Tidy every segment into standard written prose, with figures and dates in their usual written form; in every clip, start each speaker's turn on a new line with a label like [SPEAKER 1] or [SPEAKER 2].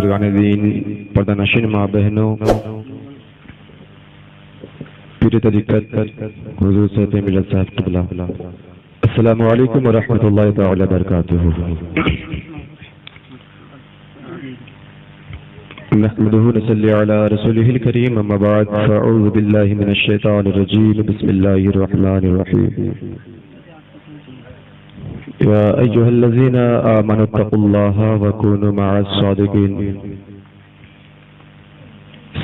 [SPEAKER 1] بزرگان دین، پردہ نشین ماں بہنوں، پیر طریقت حضور صاحب ملت صاحب قبلہ، السلام علیکم ورحمۃ اللہ تعالی وبرکاتہ۔ نحمده ونصلي على رسوله الكريم، اما بعد فاعوذ بالله من الشيطان الرجيم، بسم الله الرحمن الرحيم۔ يا أيها الذين آمنوا اتقوا الله وكونوا مع الصادقين،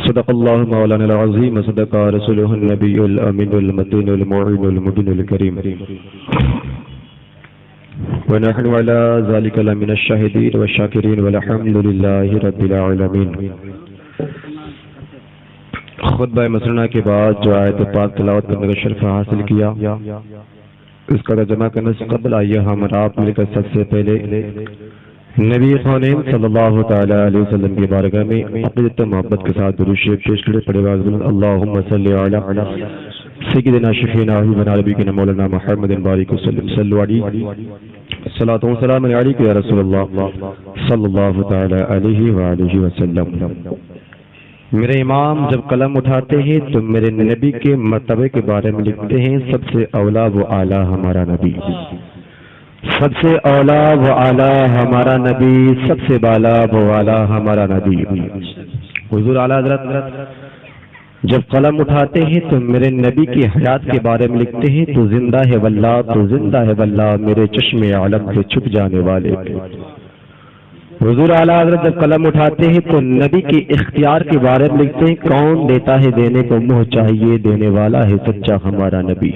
[SPEAKER 1] صدق الله مولانا العظيم وصدق رسوله النبي الأمين المتين المعين المبين الكريم، ونحن على ذلك لمن الشاهدين والشاكرين والحمد لله رب العالمين۔ خطبہ مسنونہ کے بعد جو آیت پاک تلاوت کرنے کا شرف حاصل کیا، اس کا ترجمہ کرنے سے قبل آئیے ہم اور آپ مل کر سب سے پہلے نبی خانم صلی اللہ تعالی علیہ وسلم کی بارگاہ میں عقیدت محبت کے ساتھ درود شریف پیش کرے، پڑھے باز اللہم صلی علی سیدنا شفیعنا حبیبنا نبینا مولانا محمد بارک وسلم، صلوا علیہ الصلاۃ والسلام علیک یا رسول اللہ صلی اللہ تعالی علیہ وآلہ وسلم۔ میرے امام جب قلم اٹھاتے ہیں تو میرے نبی کے مرتبے کے بارے میں لکھتے ہیں، سب سے اولا و اعلیٰ ہمارا نبی، سب سے اولا و اعلیٰ ہمارا نبی، سب سے بالا و اعلیٰ ہمارا نبی۔ حضور اعلیٰ حضرت جب قلم اٹھاتے ہیں تو میرے نبی کی حیات کے بارے میں لکھتے ہیں، تو زندہ ہے واللہ، تو زندہ ہے واللہ، میرے چشم عالم سے چھپ جانے والے۔ حضور اعلیٰ حضرت جب قلم اٹھاتے ہیں تو نبی کی اختیار کے بارے میں لکھتے ہیں، کون دیتا ہے دینے کو منہ چاہیے، دینے والا ہے سچا ہمارا نبی۔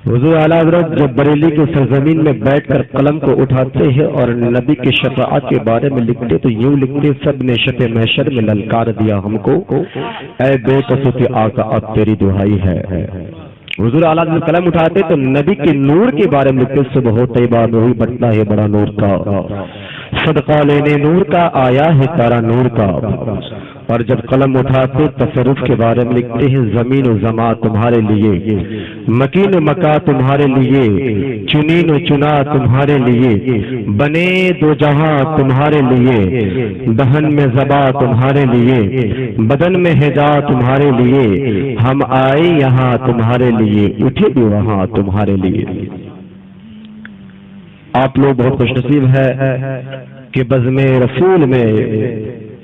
[SPEAKER 1] حضور اعلیٰ حضرت جب بریلی کی سرزمین میں بیٹھ کر قلم کو اٹھاتے ہیں اور نبی کی شفاعت کے بارے میں لکھتے تو یوں لکھتے، سب نے شب محشر میں للکار دیا ہم کو، اے بے قصور آقا اب تیری دہائی ہے۔ حضور اعلیٰ حضرت قلم اٹھاتے تو نبی کے نور کے بارے میں لکھتے، صبح طیبہ میں وہی بٹتا ہے بڑا نور کا، صدقہ لینے نور کا آیا ہے تارا نور کا۔ اور جب قلم اٹھاتے تصرف کے بارے میں لکھتے ہیں، زمین و زمان تمہارے لیے، مکین و مکا تمہارے لیے، چنین و چنا تمہارے لیے، بنے دو جہاں تمہارے لیے، دہن میں زبا تمہارے لیے، بدن میں ہجا تمہارے لیے، ہم آئے یہاں تمہارے لیے، اٹھے بھی وہاں تمہارے لیے۔ آپ لوگ بہت خوش نصیب ہے کہ بزم رسول میں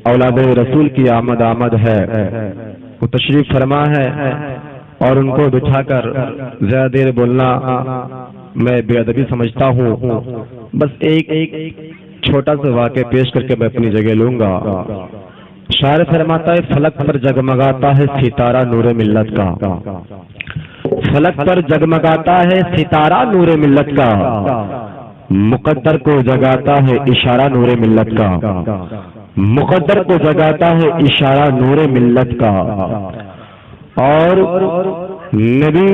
[SPEAKER 1] اولاد رسول کی آمد ہے، وہ تشریف فرما ہے، اور ان کو بٹھا کر زیادہ دیر بولنا میں بے ادبی سمجھتا ہوں۔ بس ایک چھوٹا سا واقعہ پیش کر کے میں اپنی جگہ لوں گا۔ شاعر فرماتا ہے، فلک پر جگمگاتا ہے ستارہ نور ملت کا، فلک پر جگمگاتا ہے ستارہ نور ملت کا، مقدر کو جگاتا ہے اشارہ نور ملت کا، مقدر کو جگاتا ہے اشارہ نور ملت کا۔ اور نبی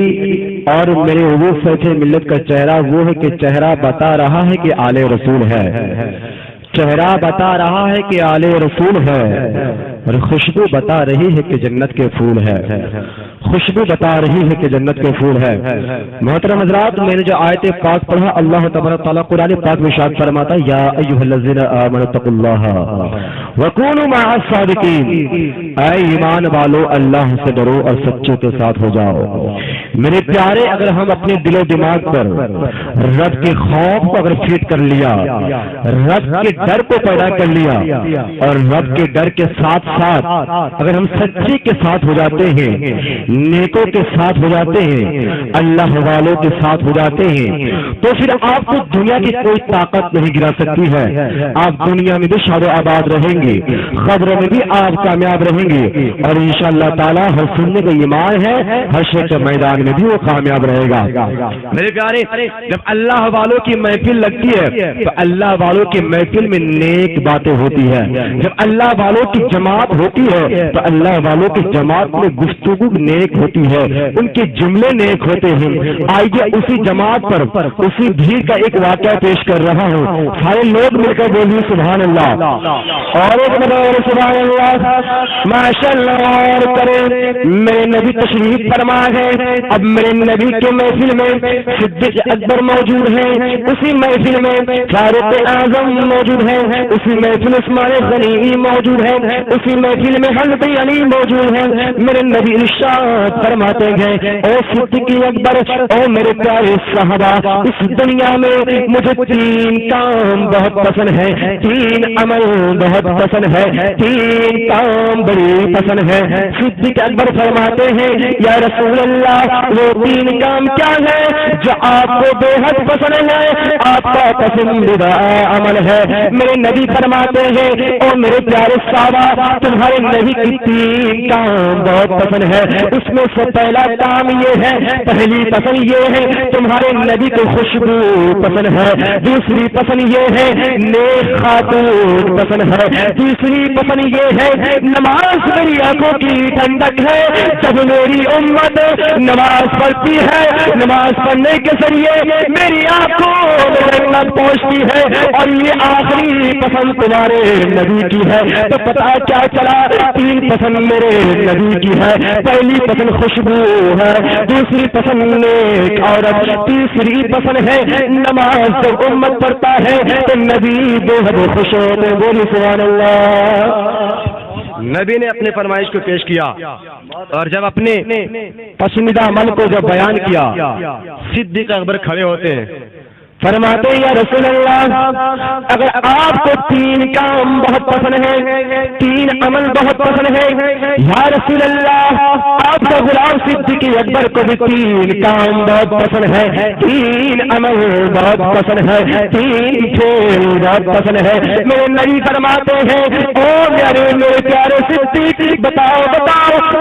[SPEAKER 1] اور میرے حضور صحیح ملت کا چہرہ وہ ہے کہ چہرہ بتا رہا ہے کہ آل رسول ہے، چہرہ بتا رہا ہے کہ آل رسول ہے، اور خوشبو بتا رہی ہے کہ جنت کے پھول ہے، خوشبو بتا رہی ہے کہ جنت کے پھول ہے۔ محترم حضرات، میں نے جو آیت پاک پڑھا، اللہ تبارک تعالیٰ قرآن پاک میں ارشاد فرماتا ہے، یا ایھا الذین آمنوا اتقوا اللہ وکونوا مع الصادقین، اے ایمان والو اللہ سے ڈرو اور سچوں کے ساتھ ہو جاؤ۔ میرے پیارے، اگر ہم اپنے دل و دماغ پر رب کے خوف کو اگر فیٹ کر لیا، رب کے ڈر کو پیدا کر لیا، اور رب کے ڈر کے ساتھ ساتھ اگر ہم سچے کے ساتھ ہو جاتے ہیں، نیکوں کے ساتھ ہو جاتے ہیں، اللہ والوں کے ساتھ ہو جاتے ہیں، تو پھر آپ کو دنیا کی کوئی طاقت نہیں گرا سکتی ہے۔ آپ دنیا میں بھی شاد و آباد رہیں گے، قبروں میں بھی آپ کامیاب رہیں گے، اور انشاءاللہ تعالیٰ ہر سننے کا ایمان ہے حشر کے میدان میں بھی وہ کامیاب رہے گا۔ میرے پیارے، جب اللہ والوں کی محفل لگتی ہے تو اللہ والوں کی محفل میں نیک باتیں ہوتی ہے، جب اللہ والوں کی جماعت جماعت ہوتی ہے تو اللہ والوں کی جماعت میں گفتگو نیک ہوتی ہے، ان کے جملے نیک ہوتے ہیں۔ آئیے اسی جماعت پر اسی بھیڑ کا ایک واقعہ پیش کر رہا ہوں، سارے لوگ مل کر بولیے سبحان اللہ، اور ایک مرتبہ سبحان اللہ ماشاء اللہ اور کرے۔ میرے نبی تشریف فرما ہے، اب میرے نبی کے محفل میں صدیق اکبر موجود ہے، اسی محفل میں فاروق اعظم موجود ہے، اسی محفل عثمان غنی موجود ہے، اسی محفل میں حضرت علی موجود ہے۔ میرے نبی ارشاد فرماتے ہیں او صدیق اکبر، او میرے پیارے صحابہ، اس دنیا میں مجھے تین کام بہت پسند ہے، تین عمل بہت پسند ہے، تین کام بڑی پسند ہے۔ صدیق اکبر فرماتے ہیں یا رسول اللہ وہ تین کام کیا ہے جو آپ کو بے حد پسند ہے، آپ کا پسندیدہ عمل ہے؟ میرے نبی فرماتے ہیں او میرے پیارے صحابہ، تمہارے نبی کی تین کام بہت پسند ہے، اس میں سے پہلا کام یہ ہے، پہلی پسند یہ ہے تمہارے نبی کو خوشبو پسند ہے، دوسری پسند یہ ہے نیک خاتون پسند ہے، تیسری پسند یہ ہے نماز میری آنکھوں کی ٹھنڈک ہے، جب میری امت نماز پڑھتی ہے نماز پڑھنے کے ذریعے میری آنکھوں میں رحمت پہنچتی ہے، اور یہ آخری پسند تمہارے نبی کی ہے۔ تو پتا کیا چلا، تین پسند میرے نبی کی ہے، پہلی پسند خوشبو ہے، دوسری پسند نیک عورت، تیسری پسند ہے نماز جب امت پڑھتا ہے تو نبی بے حد خوش ہوتے۔ بولی سبحان اللہ۔ نبی نے اپنے فرمائش کو پیش کیا اور جب اپنے پسندیدہ عمل کو جب بیان کیا، صدیق اکبر کھڑے ہوتے ہیں، فرماتے یا رسول اللہ اگر آپ کو تین کام بہت پسند ہے، تین عمل بہت پسند ہے، یا رسول اللہ آپ کا غلام صدیق اکبر کو بھی تین کام بہت پسند ہے، تین عمل بہت پسند ہے، تین کھیل بہت پسند ہے۔ میرے نبی فرماتے ہیں او میرے پیارے صدیق بتاؤ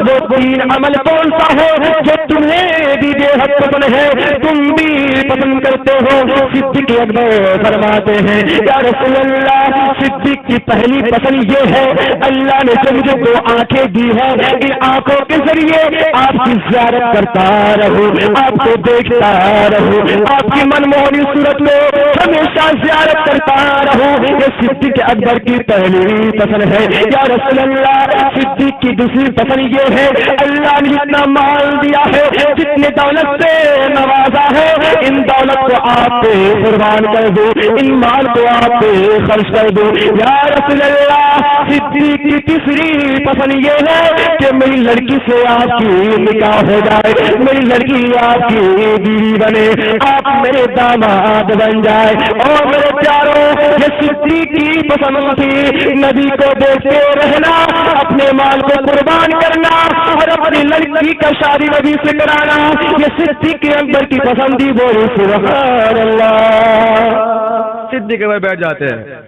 [SPEAKER 1] وہ تین عمل کون سا ہے جو تمہیں بھی بے حد پسند ہے، تم بھی پسند کرتے ہو؟ صدیق اکبر فرماتے ہیں یا رسول اللہ صدیق کی پہلی پسند یہ ہے اللہ نے جو مجھے دو آنکھیں دی ہے، ان آنکھوں کے ذریعے آپ کی زیارت کرتا رہوں، آپ کو دیکھتا رہوں، آپ کی منموہنی صورت میں ہمیشہ زیارت کرتا رہوں، یہ صدیق اکبر کی پہلی پسند ہے۔ یا رسول اللہ صدیق کی دوسری پسند یہ ہے اللہ نے جتنا مال دیا ہے، جتنے دولت سے نوازا ہے، ان دولت کو آپ پہ قربان کر دو، ان مال کو آپ پہ خرچ کر دو۔ یا رسول اللہ صدیق کی تیسری پسند یہ ہے کہ میری لڑکی سے آپ کی نکاح ہو جائے، میری لڑکی آپ کی بیوی بنے، آپ میرے داماد بن جائے۔ اور میرے پیاروں یہ صدیق کی پسند تھی، نبی کو دیکھتے رہنا، اپنے مال کو قربان کرنا اور اپنی لڑکی کا شادی نبی سے کرانا، یہ صدیق اکبر کی پسندی۔ بولے سبحان اللہ۔ صدیق اکبر بیٹھ جاتے ہیں،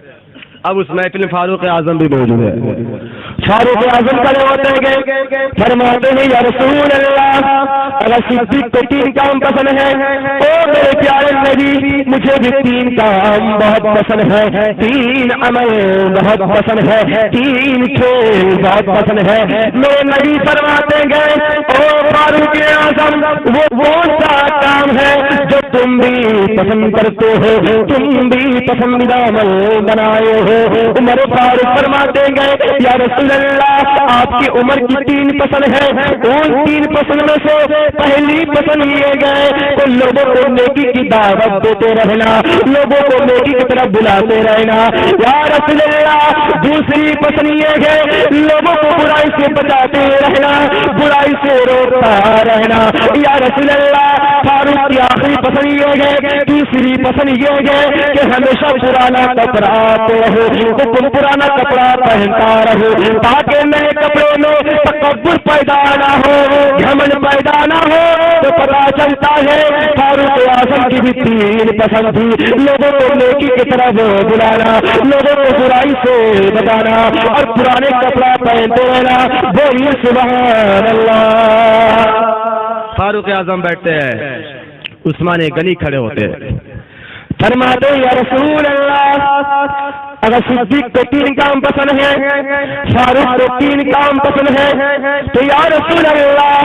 [SPEAKER 1] اب اس محفل میں فاروق اعظم بھی موجود ہے، فاروق اعظم کھڑے ہوتے گئے، فرماتے ہیں یا رسول اللہ اگر صدیق کو تین کام پسند ہے او میرے پیارے نبی مجھے بھی تین کام بہت پسند ہے، تین عمل بہت پسند ہے، تین کھیل بہت پسند ہے۔ میرے نبی فرماتے گئے او فاروق اعظم وہ کون سا کام ہے جو تم بھی پسند کرتے ہو، تم بھی پسندیدہ عمل بنائے ہو؟ عمر فاروق فرماتے گئے یا رسول اللہ آپ کی عمر کی تین پسند ہے، ان تین پسند میں سے پہلی پسند یہ گئے کہ لوگوں کو نیکی کی دعوت دیتے رہنا، لوگوں کو نیکی کی طرف بلاتے رہنا۔ یا رسول اللہ دوسری پسند یہ ہے لوگوں کو برائی سے بچاتے رہنا، برائی سے روکتا رہنا۔ یا رسول اللہ فاروق کی آخری پسند یہ ہے، تیسری پسند یہ ہے کہ ہمیشہ پرانا کپڑا رہو، تو تم پرانا کپڑا پہنتا رہو تاکہ نئے کپڑے میں تکبر پیدا نہ ہو، گھمنڈ پیدا نہ ہو۔ تو پتا چلتا ہے فاروق اعظم کی بھی تین پسند تھی، لوگوں کو نیکی کی طرف بلانا، لوگوں کو برائی سے بچانا اور پرانے کپڑا پہنتے رہنا۔ بولیے سبحان اللہ۔ فاروق اعظم بیٹھتے ہیں، عثمان غنی کھڑے ہوتے ہیں، فرماتے یا رسول اللہ اگر صدیق کو 3 کام پسند ہے، فاروق کو 3 کام پسند ہے، تو یا رسول اللہ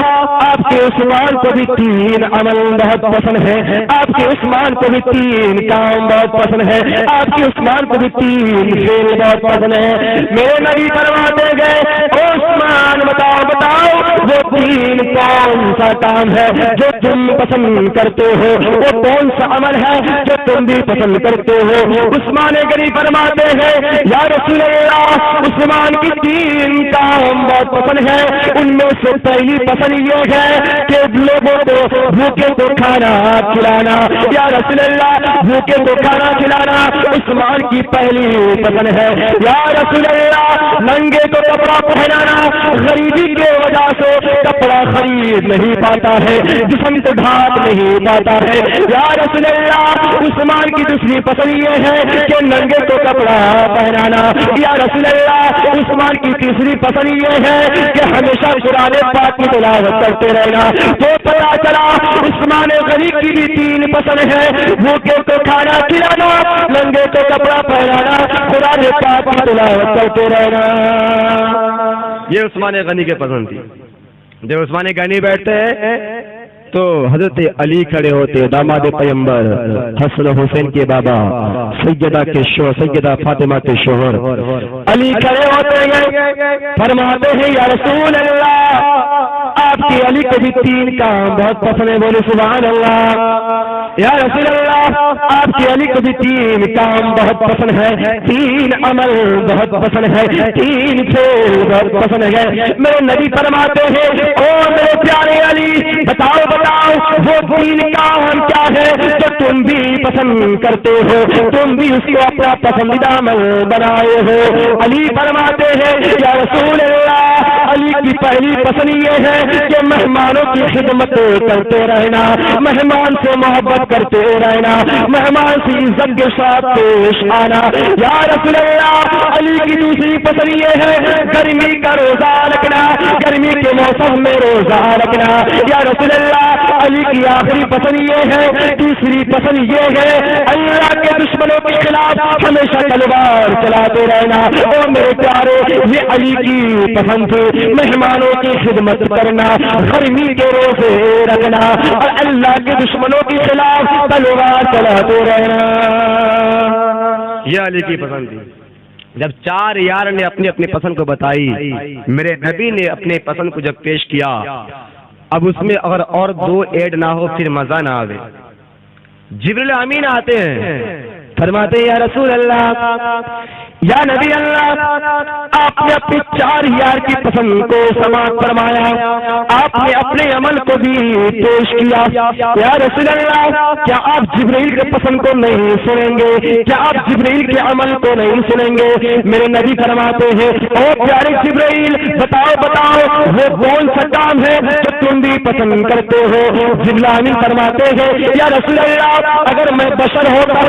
[SPEAKER 1] آپ کے عثمان کو بھی 3 عمل بہت پسند ہے، آپ کے عثمان کو بھی 3 کام بہت پسند ہے، آپ کے عثمان کو بھی 3 فعل بہت پسند ہے۔ میرے نبی فرماتے گئے عثمان بتاؤ وہ 3 کون سا کام ہے جو تم پسند کرتے ہو، وہ کون سا عمل ہے جو تم بھی پسند کرتے ہو؟ عثمان غنی فرماتے ہیں یا رسول اللہ عثمان کی 3 کام بہت پسند ہے، ان میں سے پہلی پسند یہ ہے کہ لوگوں کو بھوکے کو کھانا کھلانا۔ یا رسول اللہ بھوکے کو کھانا کھلانا عثمان کی پہلی پسند ہے۔ یا رسول اللہ ننگے کو کپڑا پہنانا، غریبی کے وجہ سے کپڑا خرید نہیں پاتا ہے، جسم کو ڈھانپ نہیں پاتا ہے۔ یا رسول اللہ عثمان کی دوسری پسند یہ ہے کہ ننگے کو کپڑا پہنانا۔ یا رسول اللہ عثمان کی تیسری پسند یہ ہے کہ ہمیشہ قرآن پاک کی تلاوت کرتے رہنا۔ تو پتا چلا عثمان غنی کی بھی 3 پسند ہے، بھوکے کو کھانا کھلانا، ننگے کو کپڑا پہنانا، قرآن پاک کی تلاوت کرتے رہنا۔ یہ عثمان غنی کے پسند تھی۔ جب عثمان غنی بیٹھتے ہیں تو حضرت علی کھڑے ہوتے، داماد پیغمبر، حسن حسین کے بابا، سیدہ فاطمہ کے شوہر علی کھڑے ہوتے ہیں، فرماتے ہیں یا رسول اللہ آپ کی علی کو بھی 3 کام بہت پسند ہے، بولے سبحان اللہ۔ یا رسول اللہ آپ کی علی کو بھی 3 کام بہت پسند ہے، 3 عمل بہت پسند ہے، 3 فعل بہت پسند ہے۔ میرے نبی فرماتے ہیں او میرے پیارے علی بتاؤ وہ 3 کام کیا ہے جو تم بھی پسند کرتے ہو، تم بھی اس کو اپنا پسندیدہ عمل بنائے ہو؟ علی فرماتے ہیں یا رسول اللہ علی کی پہلی پسند یہ ہے کہ مہمانوں کی خدمت کرتے رہنا، مہمان سے محبت کرتے رہنا، مہمان سے عزت کے ساتھ پیش آنا۔ یا رسول اللہ علی کی دوسری پسند یہ ہے گرمی کا روزہ رکھنا، گرمی کے موسم میں روزہ رکھنا۔ یا رسول اللہ علی کی آخری پسند یہ ہے، تیسری پسند یہ ہے اللہ کے دشمنوں کے خلاف ہمیشہ تلوار چلاتے رہنا۔ اور میرے پیارے یہ علی کی پسند تھی، مہمانوں کی خدمت کرنا، گرمی کے روزے رکھنا اور اللہ کے دشمنوں کے خلاف تلوار چلاتے رہنا، یہ علی کی پسند تھی۔ جب 4 یار نے اپنی اپنی پسند کو بتائی، میرے نبی نے اپنے پسند کو جب پیش کیا، اب اس میں اگر اور 2 ایڈ نہ ہو پھر مزہ نہ آوے۔ جبریل امین آتے ہیں، فرماتے ہیں یا رسول اللہ یا نبی اللہ آپ نے اپنے 4 یار کی پسند کو سماعت فرمایا، آپ نے اپنے عمل کو بھی پیش کیا۔ یا رسول اللہ کیا آپ جبریل کے پسند کو نہیں سنیں گے؟ کیا آپ جبریل کے عمل کو نہیں سنیں گے؟ میرے نبی فرماتے ہیں او پیارے جبریل بتاؤ وہ کون سا کام ہے جو تم بھی پسند کرتے ہو؟ جبریل امین فرماتے ہیں یا رسول اللہ اگر میں بشر ہوتا،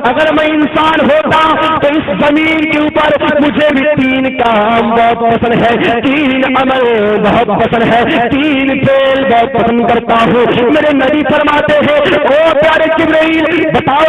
[SPEAKER 1] اگر میں انسان ہوتا تو اس زمین کے اوپر مجھے بھی 3 کام بہت پسند ہے، 3 عمل بہت پسند ہے، 3 فعل بہت پسند کرتا ہوں۔ میرے نبی فرماتے ہیں او پیارے جبرائیل بتاؤ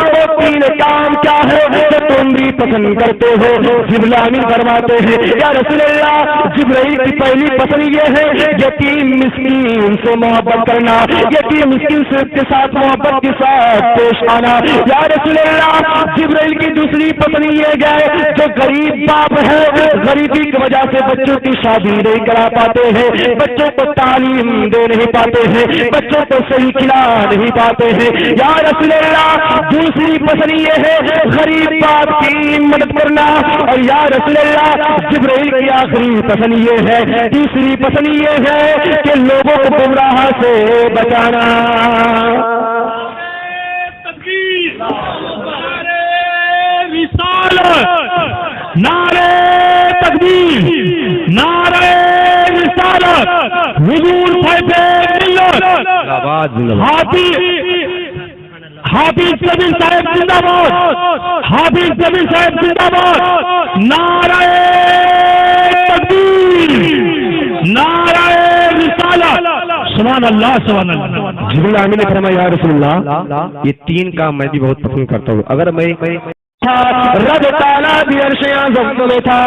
[SPEAKER 1] وہ 3 کام کیا ہے جو تم بھی پسند کرتے ہو؟ جبرائیل امین فرماتے ہیں یا رسول اللہ جبرائیل کی پہلی پسند یہ ہے یتیم مسکین سے محبت کرنا، یتیم مسکین کے ساتھ محبت کے ساتھ پیش آنا۔ یا رسول اللہ جبرائیل کی دوسری پسند یہ گئے جو غریب باپ ہے، غریبی کی وجہ سے بچوں کی شادی نہیں کرا پاتے ہیں، بچوں کو تعلیم دے نہیں پاتے ہیں، بچوں کو صحیح کھلا نہیں پاتے ہیں۔ یا رسول اللہ دوسری پسند یہ ہے غریب باپ کی مدد کرنا، اور یا رسول اللہ جبرائیل کی آخری پسند یہ ہے، تیسری پسند یہ ہے کہ لوگوں کو گمراہ سے بچانا۔
[SPEAKER 2] نعرے تکبیر، نعرے رسالت، حضور صاحب ملت، حافظ جمیل صاحب زندہ باد، حافظ جمیل صاحب زندہ باد، نعرے تکبیر، نعرے رسالت، سبحان اللہ سبحان اللہ.
[SPEAKER 1] جبریل امین نے فرمایا یا رسول اللہ یہ تین کام میں بھی بہت پسند کرتا ہوں. اگر میں
[SPEAKER 2] رب تعالیٰ بھی عرش اعظم میں تھا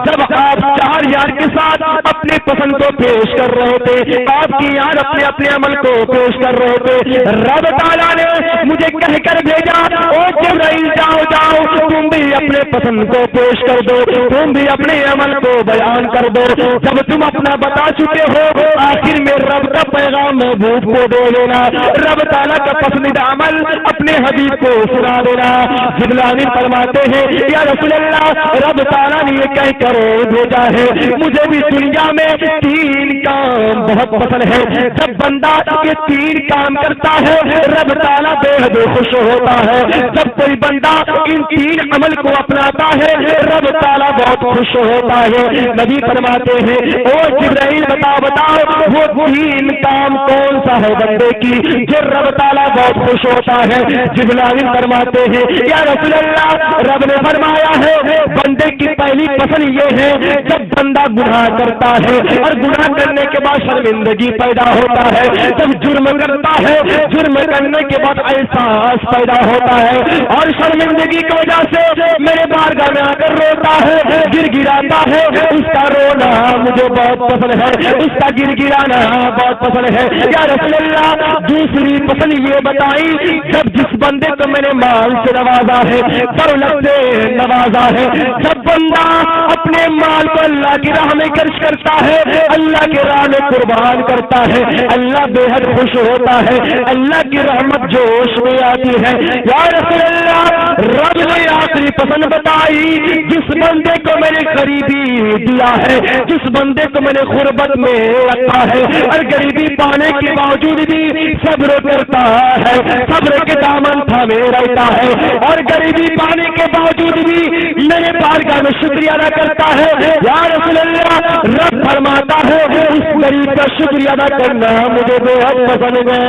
[SPEAKER 2] جب آپ 4 یار کے ساتھ اپنے پسند کو پیش کر رہے تھے, آپ کی یار اپنے اپنے عمل کو پیش کر رہے تھے, رب تعالیٰ نے مجھے کہہ کر بھیجا او جبرائیل جاؤ جاؤ تم بھی اپنے پسند کو پیش کر دو, تم بھی اپنے عمل کو بیان کر دو. جب تم اپنا بتا چکے ہو آخر میں رب کا پیغام محبوب کو دے لینا, رب تعالیٰ کا پسندیدہ عمل اپنے حبیب کو سنا دینا. جبرائیل فرماتے ہیں یا رسول اللہ رب تعالیٰ نے یہ کہہ کر بھیجا ہے مجھے بھی دنیا میں 3 کام بہت پسند ہے. جب بندہ یہ 3 کام کرتا ہے رب تعالیٰ بے حد خوش ہوتا ہے. جب کوئی بندہ ان 3 عمل کو اپناتا ہے رب تعالیٰ بہت خوش ہوتا ہے. نبی فرماتے ہیں او جبرائیل بتاؤ وہ 3 کام کون سا ہے بندے کی جو رب تعالیٰ بہت خوش ہوتا ہے. جبرائیل فرماتے ہیں یا رسول اللہ رب نے فرمایا ہے بندے کی پہلی پسند یہ ہے جب بندہ گناہ کرتا ہے اور گناہ کرنے کے بعد شرمندگی پیدا ہوتا ہے, جب جرم کرتا ہے جرم کرنے کے بعد احساس پیدا ہوتا ہے اور شرمندگی کی وجہ سے میرے بارگاہ میں آ کر روتا ہے گر گراتا ہے. اس کا رونا مجھے بہت پسند ہے, اس کا گر گرانا بہت پسند ہے. یا رسول اللہ دوسری پسند یہ بتائی جب جس بندے کو میں نے مال سے نوازا ہے دولت سے نوازا ہے, جب بندہ اپنے مال کو اللہ کی راہ میں خرچ کرتا ہے اللہ کی راہ میں قربان کرتا ہے اللہ بے حد خوش ہوتا ہے, اللہ کی رحمت جوش میں آتی ہے. یا رسول اللہ رب نے آخری پسند بتائی جس بندے کو میں نے غریبی دیا ہے, جس بندے کو میں نے غربت میں رکھا ہے اور غریبی پانے کے باوجود بھی صبر کرتا ہے, صبر کے دامن تھامے رہتا ہے اور غریبی پانے کے باوجود بھی میرے بارگاہ میں شکریہ ادا کرتا ہے. یا رسول اللہ رب فرماتا ہے اس غریب کا شکریہ ادا کرنا مجھے بہت پسند ہے.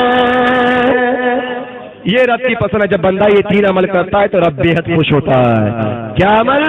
[SPEAKER 1] یہ رب کی پسند ہے جب بندہ یہ 3 عمل کرتا ہے تو رب بے حد خوش ہوتا ہے. کیا عمل؟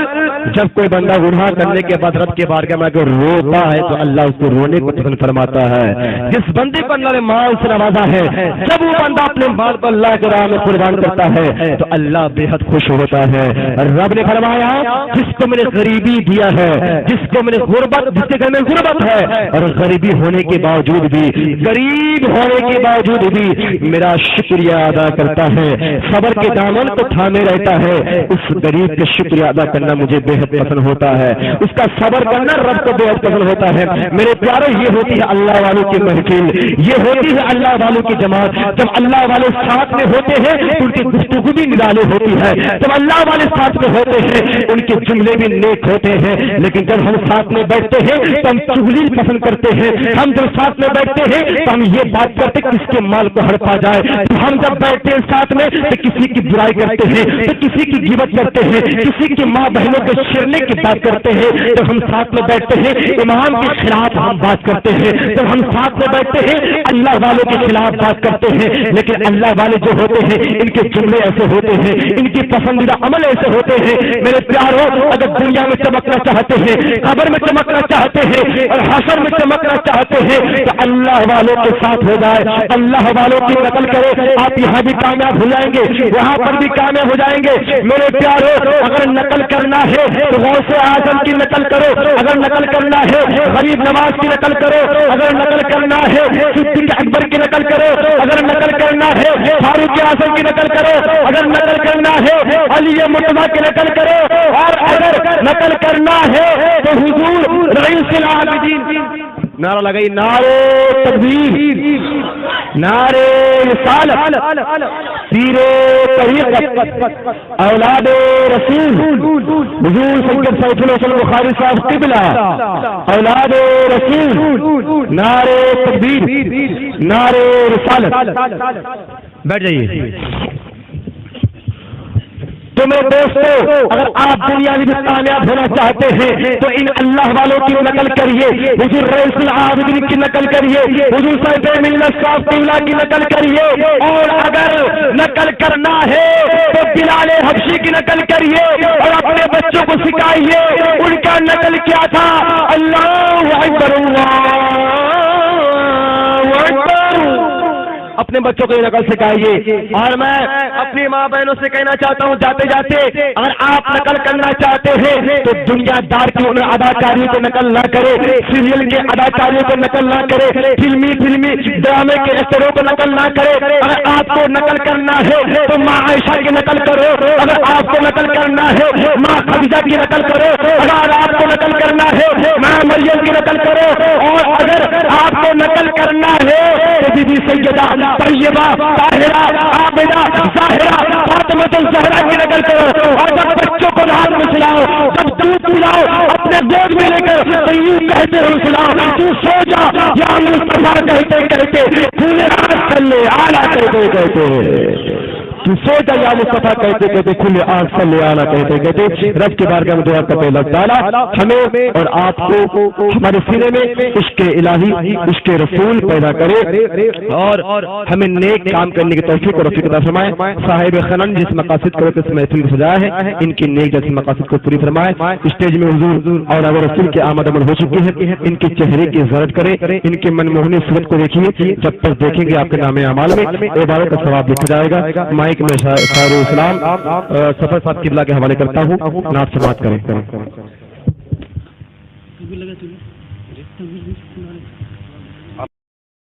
[SPEAKER 1] جب کوئی بندہ گناہ کرنے کے بعد رب کے بارگاہ میں اگر روتا ہے تو اللہ اس کو رونے کو پسند فرماتا ہے. جس بندے کو اللہ نے مال سے نوازا ہے جب وہ بندہ اپنے مال کو اللہ کے راہ میں قربان کرتا ہے تو اللہ بے حد خوش ہوتا ہے. رب نے فرمایا جس کو میں نے غریبی دیا ہے, جس کو میں نے غربت, جس کے گھر میں غربت ہے اور غریبی ہونے کے باوجود بھی, غریب ہونے کے باوجود بھی میرا شکریہ ادا کرتا ہے, صبر کے دامن کو تھامے رہتا ہے, اس غریب کا شکریہ ادا کرنا مجھے بے حد پسند ہوتا ہے, اس کا صبر کرنا رب کو بے حد پسند ہوتا ہے. میرے پیارے یہ ہوتی ہے اللہ والوں کی محفل, یہ ہوتی ہے اللہ والوں کی جماعت. جب اللہ والے ساتھ میں ہوتے ہیں ان کی گفتگو بھی نرالی ہوتی ہے, جب اللہ والے ساتھ میں ہوتے ہیں ان کے جملے بھی نیک ہوتے ہیں. لیکن جب ہم ساتھ میں بیٹھتے ہیں تو ہم چغلی پسند کرتے ہیں, ہم جب ساتھ میں بیٹھتے ہیں تو ہم یہ بات کرتے ہیں کس کے مال کو ہڑپا جائے. ہم جب بیٹھتے ہیں ساتھ میں تو کسی کی برائی کرتے ہیں, تو کسی کی غیبت کرتے ہیں, کسی کی ماں بہنوں کے چھیڑنے کی بات کرتے ہیں. جب ہم ساتھ میں بیٹھتے ہیں امام کے خلاف ہم بات کرتے ہیں, جب ہم ساتھ میں بیٹھتے ہیں اللہ والوں کے خلاف بات کرتے ہیں. لیکن اللہ والے جو ہوتے ہیں ان کے جملے ایسے ہوتے ہیں, ان کی پسندیدہ عمل ایسے ہوتے ہیں. میرے پیاروں اگر دنیا میں چمکنا چاہتے ہیں, قبر میں چمکنا چاہتے ہیں اور حشر میں چمکنا چاہتے ہیں تو اللہ والوں کے ساتھ ہو جائے, اللہ والوں کی نقل کرے. آپ یہاں بھی کامیاب ہو جائیں گے, وہاں پر بھی کامیاب ہو جائیں گے. میرے پیاروں اگر نقل کرنا ہے تو غوث اعظم کی نقل کرو, اگر نقل کرنا ہے غریب نواز کی نقل کرو, اگر نقل کرنا ہے صدیق اکبر کی نقل کرو, اگر نقل کرنا ہے فاروق اعظم کی نقل کرو, اگر نقل کرنا ہے علی مرتضیٰ کی نقل کرو, اور اگر نقل کرنا ہے تو حضور رئیس العابدین. نعرہ لگائی
[SPEAKER 2] نعرے تکبیر, نعرے رسالت, پیرے طریقت, اولاد رسول حضور سید سیف الحسن بخاری صاحب قبلہ, اولاد رسول. نعرے تکبیر, نعرے رسالت.
[SPEAKER 1] بیٹھ جائیے.
[SPEAKER 2] تو میرے دوستو اگر آپ دنیا میں کامیاب ہونا چاہتے ہیں تو ان اللہ والوں کی نقل کریے, حضور رئیس العابدین کی نقل کریے, حضور صاحب ملت صاحب قبلہ کی نقل کریے, اور اگر نقل کرنا ہے تو بلال حبشی کی نقل کریے اور اپنے بچوں کو سکھائیے ان کا نقل کیا تھا. اللہ اکبر, اللہ اکبر, اپنے بچوں کو یہ نقل سکھائیے. اور میں اپنی ماں بہنوں سے کہنا چاہتا ہوں جاتے جاتے اگر آپ نقل کرنا چاہتے ہیں تو دنیا دار کی ان اداکاریوں کو نقل نہ کرے, سیریل کے اداکاریوں کو نقل نہ کرے, فلمی ڈرامے کے ایکٹروں کو نقل نہ کرے. اگر آپ کو نقل کرنا ہے تو ماں عائشہ کی نقل کرو, اگر آپ کو نقل کرنا ہے ماں خدیجہ کی نقل کرو, اگر آپ کو نقل کرنا ہے ماں مریم کی نقل کرو, اور اگر آپ کو نقل کرنا ہے تو بی بی سیدہ طیبہ طاہرہ عابدہ ظاہرہ فاطمہ الزہرا کی نقل کرو. اور جب بچوں کو نہار میں سلاؤ, جب دودھ پلاؤ اپنے گود میں لے کر تو یوں کہتے ہو سلاؤ تو سو جا یا مصطفیٰ کہتے کہتے پھولے آنکھ صلی اعلیٰ کہتے تو سو جا یا مصطفیٰ کہتے کہتے کھلے آنکھ صلی اعلیٰ کہتے کہتے رب کے بارگاہ میں دعا کرتے اللہ تعالیٰ ہمیں اور آپ کو ہمارے سینے میں عشق الہی عشق رسول پیدا کرے اور ہمیں نیک کام کرنے کی توفیق اور رفیق عطا فرمائے. صاحب خنن جس مقاصد کو اس محفل کو سجایا ہے ان کی نیک جیسی مقاصد کو پوری فرمائے. اسٹیج میں حضور اور اگر رسول کی آمد عمل ہو چکی ہے ان کے چہرے کی زیارت کرے, ان کے منموہنی صورت کو دیکھیے, جب تک دیکھیں گے آپ کے نام اعمال میں عبادت کا ثواب لکھا جائے گا. مائک میں شاعر اسلام سفر صاحب قبلہ کے حوالے کرتا ہوں, نعت سماعت کریں.